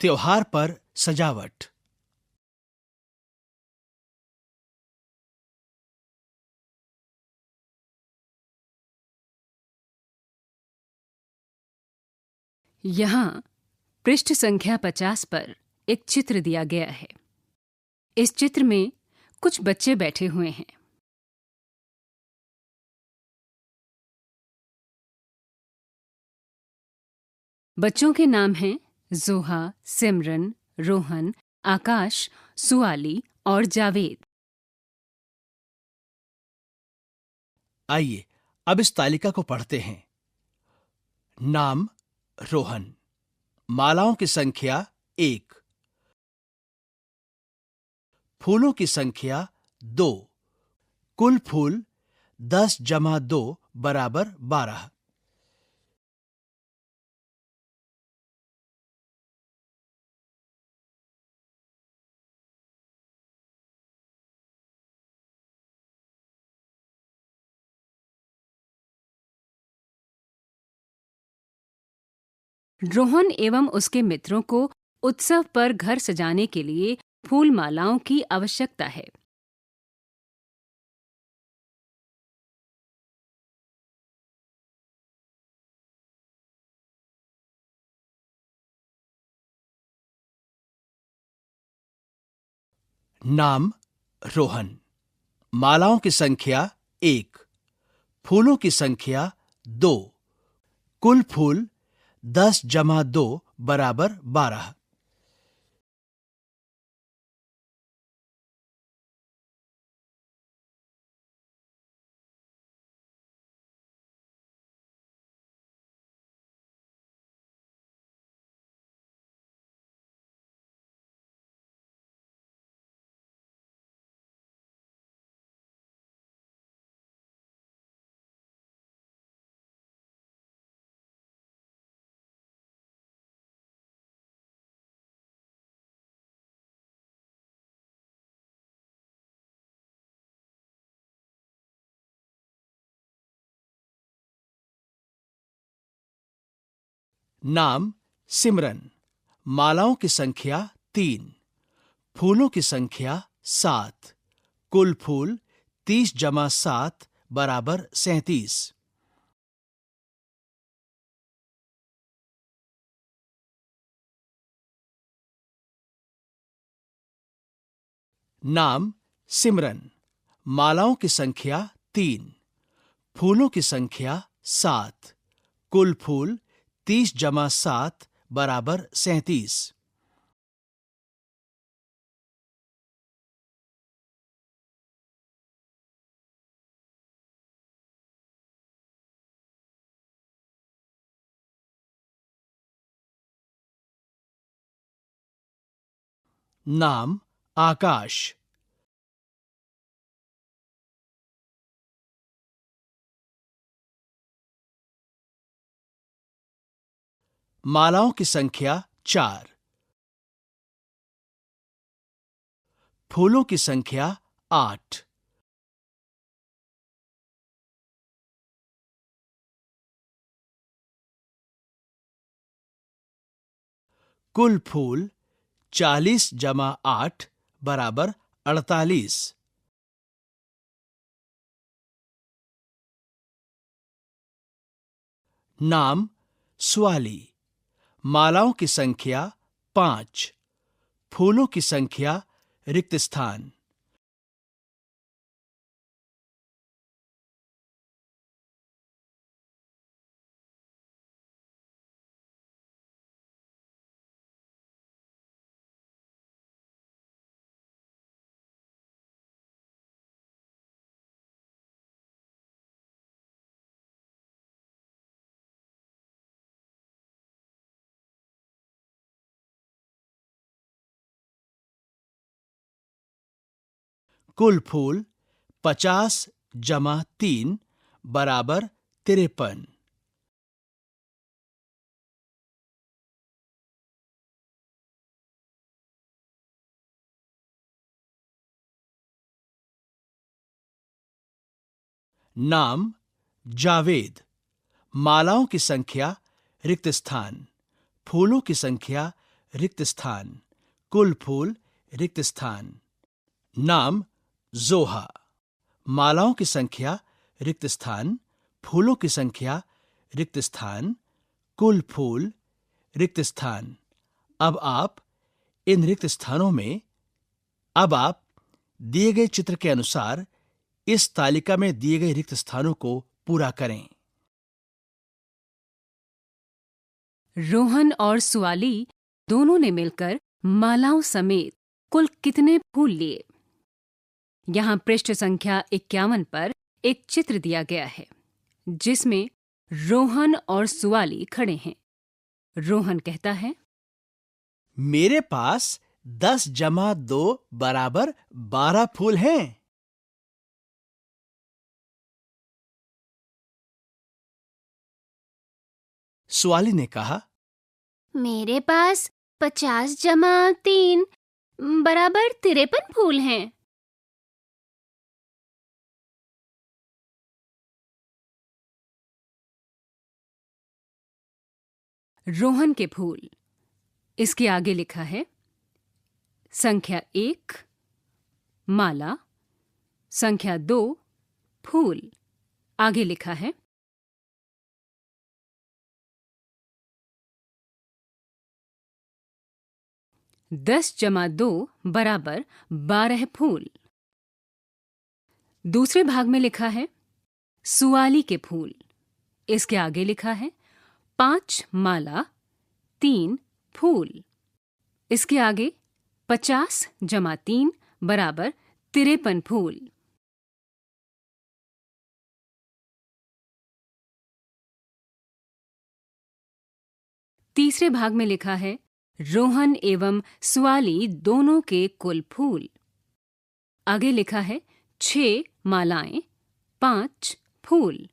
त्योहार पर सजावट। यहाँ पृष्ठ संख्या 50 पर एक चित्र दिया गया है। इस चित्र में कुछ बच्चे बैठे हुए हैं। बच्चों के नाम हैं जोहा, सिमरन, रोहन, आकाश, सुआली और जावेद। आइए अब इस तालिका को पढ़ते हैं। नाम रोहन। मालाओं की संख्या 1। फूलों की संख्या 2। कुल फूल 10 जमा 2 बराबर 12। रोहन एवं उसके मित्रों को उत्सव पर घर सजाने के लिए फूल मालाओं की आवश्यकता है। नाम रोहन। मालाओं की संख्या 1। फूलों की संख्या 2। कुल फूल 10 जमा 2 बराबर 12। नाम सिमरन। मालाओं की संख्या 3। फूलों की संख्या 7। कुल फूल 30 जमा 7 बराबर 37। नाम सिमरन। मालाओं की संख्या 3। फूलों की संख्या 7। कुल फूल 30 जमा 7 बराबर 37। नाम आकाश। मालाओं की संख्या 4। फूलों की संख्या 8। कुल फूल 40 जमा 8 बराबर 48। नाम स्वाली। मालाओं की संख्या 5। फूलों की संख्या रिक्त स्थान। कुल फूल 50 जमा 3 बराबर 53। नाम जावेद। मालाओं की संख्या रिक्त स्थान। फूलों की संख्या रिक्त स्थान, कुल फूल रिक्त स्थान। नाम जोहा। मालाओं की संख्या रिक्त स्थान, फूलों की संख्या रिक्त स्थान, कुल फूल रिक्त स्थान। अब आप इन रिक्त स्थानों में अब आप दिए गए चित्र के अनुसार इस तालिका में दिए गए रिक्त स्थानों को पूरा करें। रोहन और सुआली दोनों ने मिलकर मालाओं समेत कुल कितने फूल लिए? यहाँ पृष्ठ संख्या 51 पर एक चित्र दिया गया है जिसमें रोहन और सुआली खड़े हैं। रोहन कहता है, मेरे पास 10 जमा 2 बराबर 12 फूल हैं। सुआली ने कहा, मेरे पास 50 जमा 3 बराबर 53 फूल हैं। रोहन के फूल। इसके आगे लिखा है संख्या 1 माला, संख्या 2 फूल। आगे लिखा है 10 जमा 2 बराबर 12 फूल। दूसरे भाग में लिखा है सुआली के फूल। इसके आगे लिखा है 5 माला 3 फूल। इसके आगे 50 जमा 3 बराबर 53 फूल। तीसरे भाग में लिखा है रोहन एवं सुआली दोनों के कुल फूल। आगे लिखा है 6 मालाएं 5 फूल।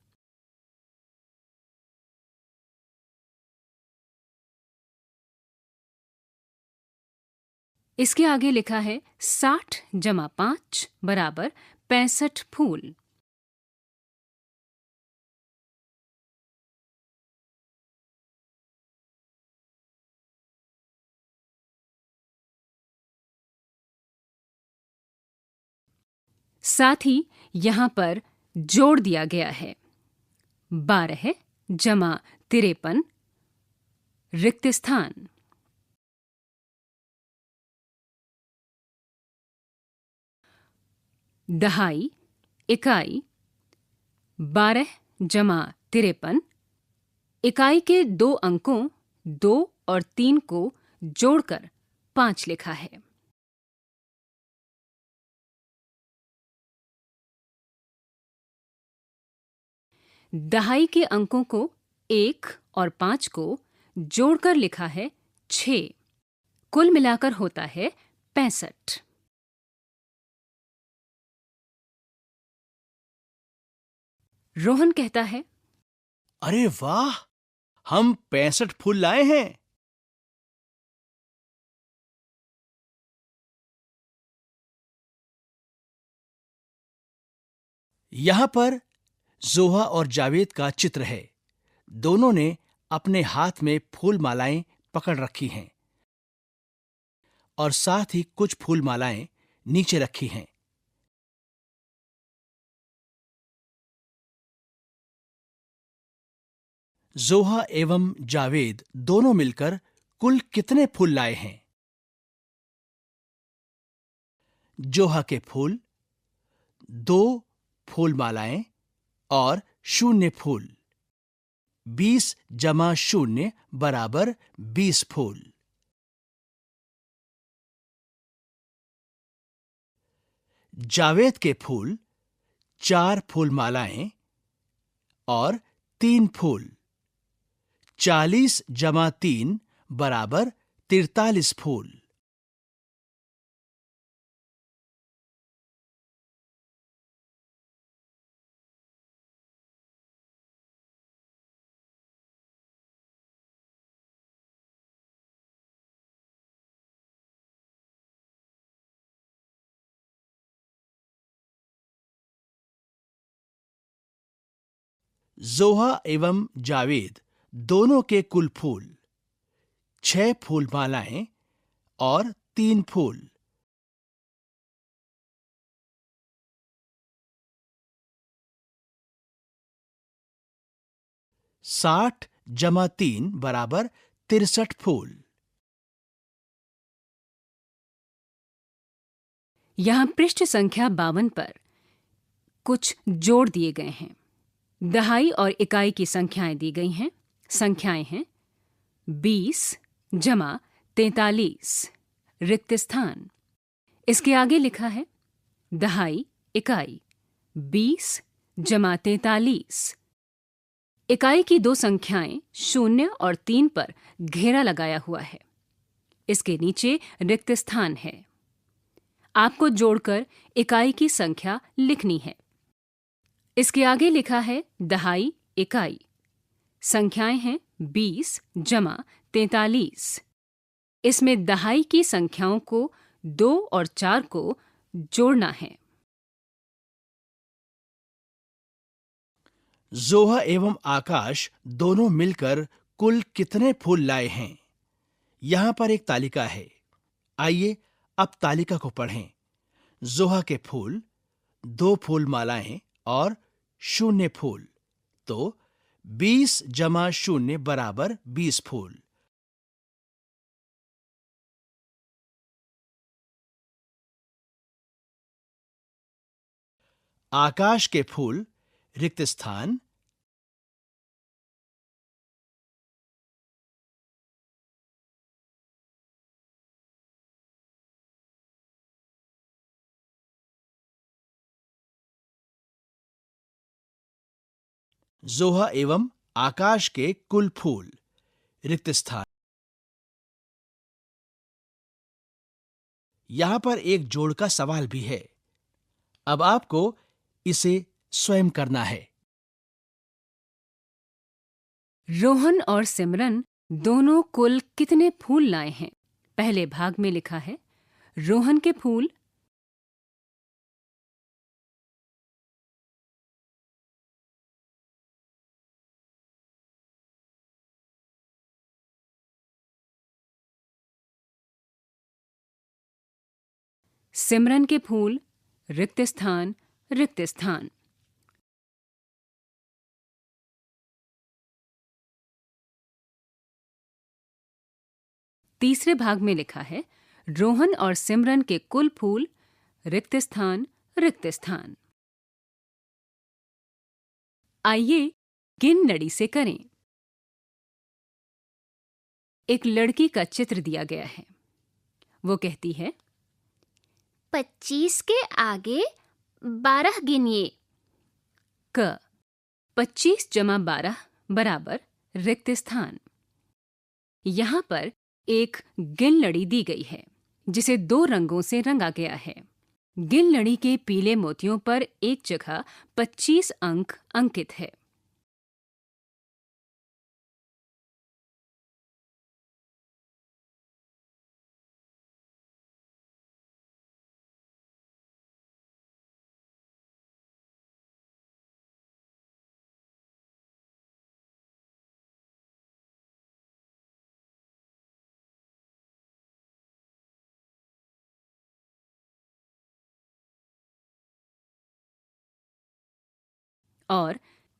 इसके आगे लिखा है 60 जमा 5 बराबर 65 फूल। साथ ही यहाँ पर जोड़ दिया गया है 12 जमा 53 रिक्त स्थान। दहाई इकाई 12 जमा 53 इकाई के 2 अंकों 2 और 3 को जोड़कर 5 लिखा है। दहाई के अंकों को 1 और 5 को जोड़कर लिखा है 6। कुल मिलाकर होता है 65। रोहन कहता है, अरे वाह, हम 65 फूल लाए हैं। यहां पर जोहा और जावेद का चित्र है। दोनों ने अपने हाथ में फूल मालाएं पकड़ रखी हैं और साथ ही कुछ फूल मालाएं नीचे रखी हैं। जोहा एवं जावेद दोनों मिलकर कुल कितने फूल लाए हैं? जोहा के फूल 2 फूल मालाएं और 0 फूल। 20 जमा 0 बराबर 20 फूल। जावेद के फूल 4 फूल मालाएं और 3 फूल। 40 जमा 3 बराबर 43 फूल। जोहा एवं जावेद दोनों के कुल फूल 6 फूल मालाएं और 3 फूल। 60 जमा 3 बराबर 63 फूल। यहाँ पृष्ठ संख्या 52 पर कुछ जोड़ दिए गए हैं। दहाई और इकाई की संख्याएं दी गई हैं। संख्याएं हैं 20 जमा 43 रिक्त स्थान। इसके आगे लिखा है दहाई इकाई 20 जमा 43। इकाई की दो संख्याएं 0 और 3 पर घेरा लगाया हुआ है। इसके नीचे रिक्त स्थान है। आपको जोड़कर इकाई की संख्या लिखनी है। इसके आगे लिखा है दहाई इकाई। संख्याएं हैं 20 जमा 43। इसमें दहाई की संख्याओं को 2 और 4 को जोड़ना है। जोहा एवं आकाश दोनों मिलकर कुल कितने फूल लाए हैं? यहां पर एक तालिका है। आइए अब तालिका को पढ़ें। जोहा के फूल 2 फूल मालाएं और 0 फूल, तो 20 जमा 0 बराबर 20 फूल। आकाश के फूल रिक्त स्थान, जोहा एवं आकाश के कुल फूल रिक्त स्थान। यहां पर एक जोड़ का सवाल भी है। अब आपको इसे स्वयं करना है। रोहन और सिमरन दोनों कुल कितने फूल लाए हैं? पहले भाग में लिखा है रोहन के फूल सिमरन के फूल रिक्त स्थान रिक्त स्थान। तीसरे भाग में लिखा है रोहन और सिमरन के कुल फूल रिक्त स्थान रिक्त स्थान। आइए गिन लड़ी से करें। एक लड़की का चित्र दिया गया है। वो कहती है 25 के आगे 12 गिनिए। क 25 जमा 12 बराबर रिक्त स्थान। यहाँ पर एक गिन लड़ी दी गई है जिसे 2 रंगों से रंगा गया है। गिन लड़ी के पीले मोतियों पर एक जगह 25 अंक अंकित है।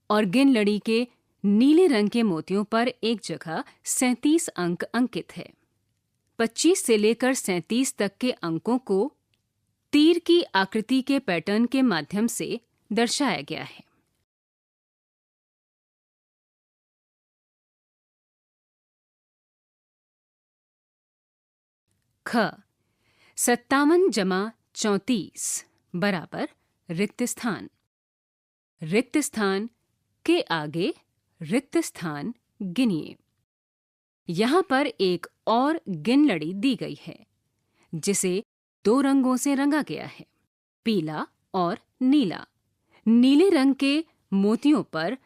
और गिन लड़ी के नीले रंग के मोतियों पर एक जगह 37 अंक अंकित है। 25 से लेकर 37 तक के अंकों को तीर की आकृति के पैटर्न के माध्यम से दर्शाया गया है। ख 57 जमा 34 बराबर रिक्त स्थान। रिक्त स्थान के आगे रिक्त स्थान गिनिए। यहाँ पर एक और गिन लड़ी दी गई है जिसे 2 रंगों से रंगा गया है, पीला और नीला। नीले रंग के मोतियों पर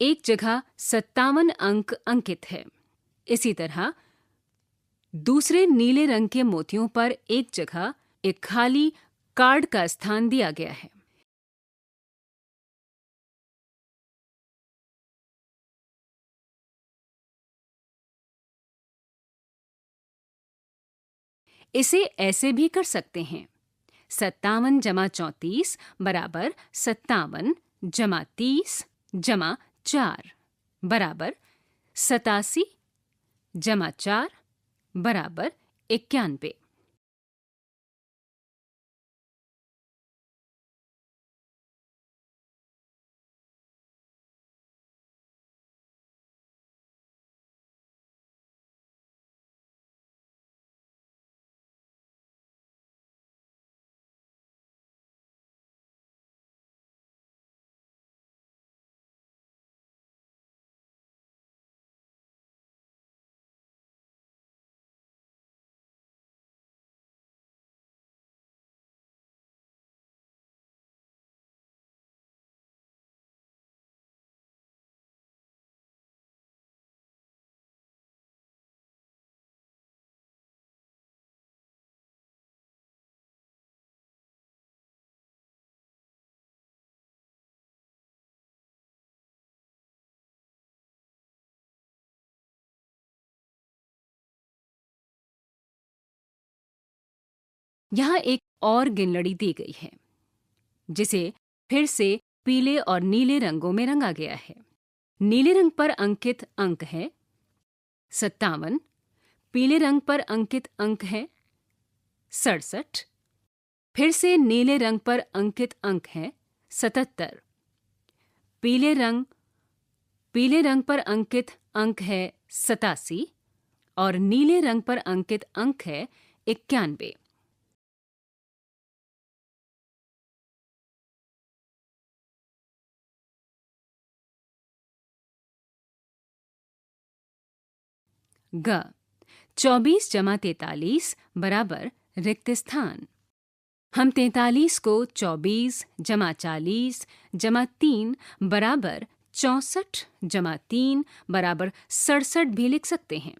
एक जगह 57 अंक अंकित है। इसी तरह दूसरे नीले रंग के मोतियों पर एक जगह एक खाली कार्ड का स्थान दिया गया है। इसे ऐसे भी कर सकते हैं। 57 जमा 34 बराबर 57 जमा 30 जमा 4 बराबर 87 जमा 4 बराबर 91। यहाँ एक और गिनलड़ी दी गई है जिसे फिर से पीले और नीले रंगों में रंगा गया है। नीले रंग पर अंकित अंक है 57, पीले रंग पर अंकित अंक है 67, फिर से नीले रंग पर अंकित अंक है 77, पीले रंग पर अंकित अंक है 87 और नीले रंग पर अंकित अंक है 91। ग 24 जमा 43 बराबर रिक्त स्थान। हम 43 को 24 जमा 40 जमा 3 बराबर 64 जमा 3 बराबर 67 भी लिख सकते हैं।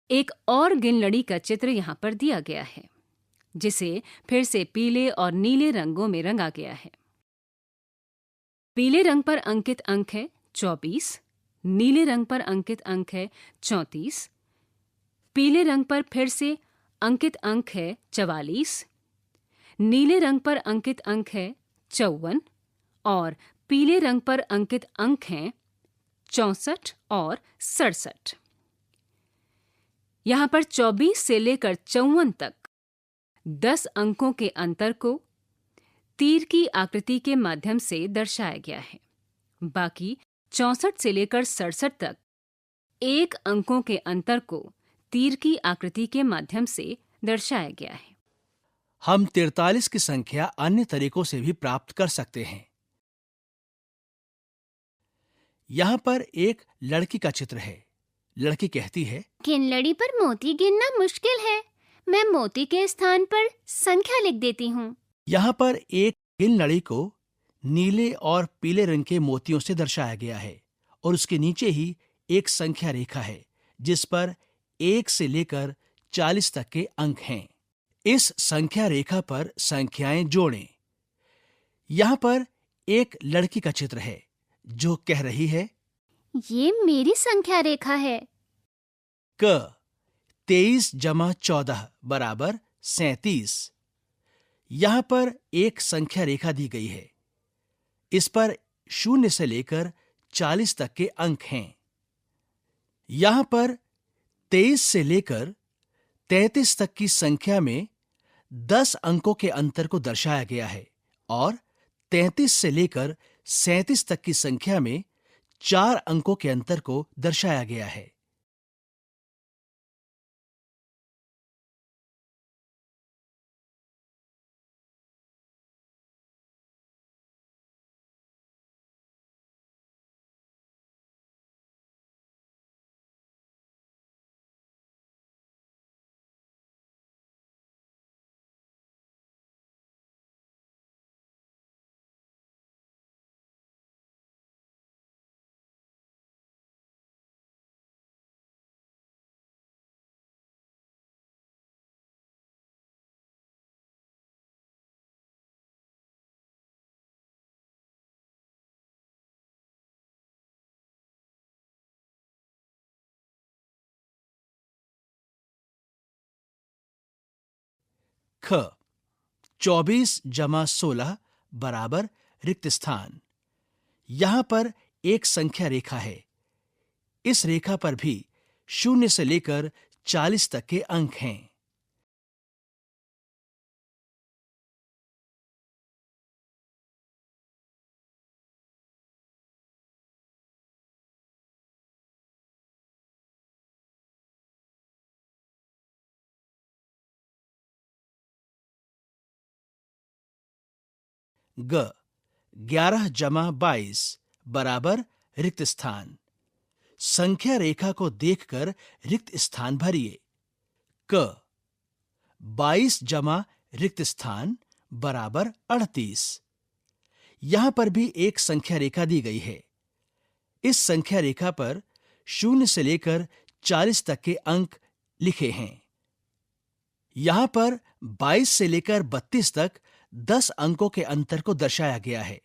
एक और गिनलड़ी का चित्र यहाँ पर दिया गया है जिसे फिर से पीले और नीले रंगों में रंगा गया है। पीले रंग पर अंकित अंक है 24, नीले रंग पर अंकित अंक है 34, पीले रंग पर फिर से अंकित अंक है 44, नीले रंग पर अंकित अंक है 54 और पीले रंग पर अंकित अंक हैं 64 और 67। यहाँ पर 24 से लेकर 54 तक 10 अंकों के अंतर को तीर की आकृति के माध्यम से दर्शाया गया है। बाकी 64 से लेकर 67 तक 1 अंकों के अंतर को तीर की आकृति के माध्यम से दर्शाया गया है। हम 43 की संख्या अन्य तरीकों से भी प्राप्त कर सकते हैं। यहाँ पर एक लड़की का चित्र है। लड़की कहती है, गिनलड़ी पर मोती गिनना मुश्किल है। मैं मोती के स्थान पर संख्या लिख देती हूँ। यहाँ पर एक गिनलड़ी को नीले और पीले रंग के मोतियों से दर्शाया गया है और उसके नीचे ही एक संख्या रेखा है जिस पर 1 से लेकर 40 तक के अंक हैं। इस संख्या रेखा पर संख्याएं जोड़ें। यहाँ पर एक लड़की का चित्र है जो कह रही है, ये मेरी संख्या रेखा है। क 23 जमा 14 बराबर 37। यहाँ पर एक संख्या रेखा दी गई है। इस पर 0 से लेकर 40 तक के अंक हैं। यहाँ पर 23 से लेकर 33 तक की संख्या में 10 अंकों के अंतर को दर्शाया गया है और 33 से लेकर 37 तक की संख्या में 4 अंकों के अंतर को दर्शाया गया है। ख 24 जमा 16 बराबर रिक्त स्थान। यहां पर एक संख्या रेखा है। इस रेखा पर भी 0 से लेकर 40 तक के अंक हैं। ग 11 जमा 22 बराबर रिक्त स्थान। संख्या रेखा को देखकर रिक्त स्थान भरिए। क 22 जमा रिक्त स्थान बराबर 38। यहां पर भी एक संख्या रेखा दी गई है। इस संख्या रेखा पर 0 से लेकर 40 तक के अंक लिखे हैं। यहां पर 22 से लेकर 32 तक 10 अंकों के अंतर को दर्शाया गया है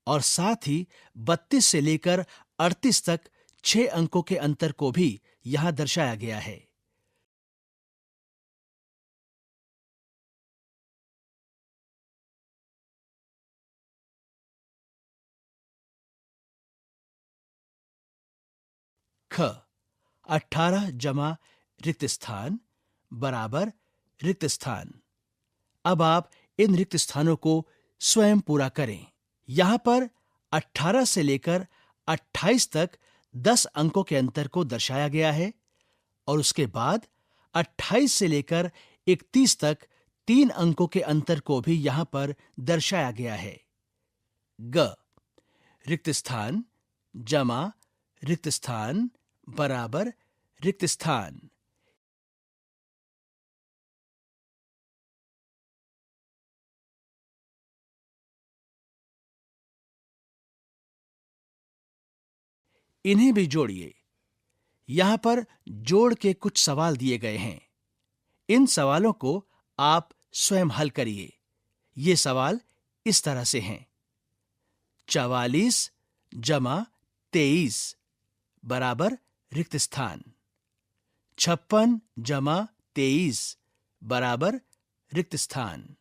और साथ ही 32 से लेकर 38 तक 6 अंकों के अंतर को भी यहां दर्शाया गया है। ख 18 जमा रिक्त स्थान बराबर रिक्त स्थान। अब आप इन रिक्त स्थानों को स्वयं पूरा करें। यहां पर 18 से लेकर 28 तक 10 अंकों के अंतर को दर्शाया गया है और उसके बाद 28 से लेकर 31 तक 3 अंकों के अंतर को भी यहां पर दर्शाया गया है। ग रिक्त स्थान जमा रिक्त स्थान बराबर रिक्त स्थान। इन्हें भी जोड़िए। यहां पर जोड़ के कुछ सवाल दिए गए हैं। इन सवालों को आप स्वयं हल करिए। ये सवाल इस तरह से हैं। 44 जमा 23 बराबर रिक्त स्थान। 56 जमा 23 बराबर रिक्त स्थान।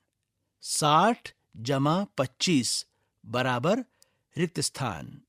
60 जमा 25 बराबर रिक्त स्थान।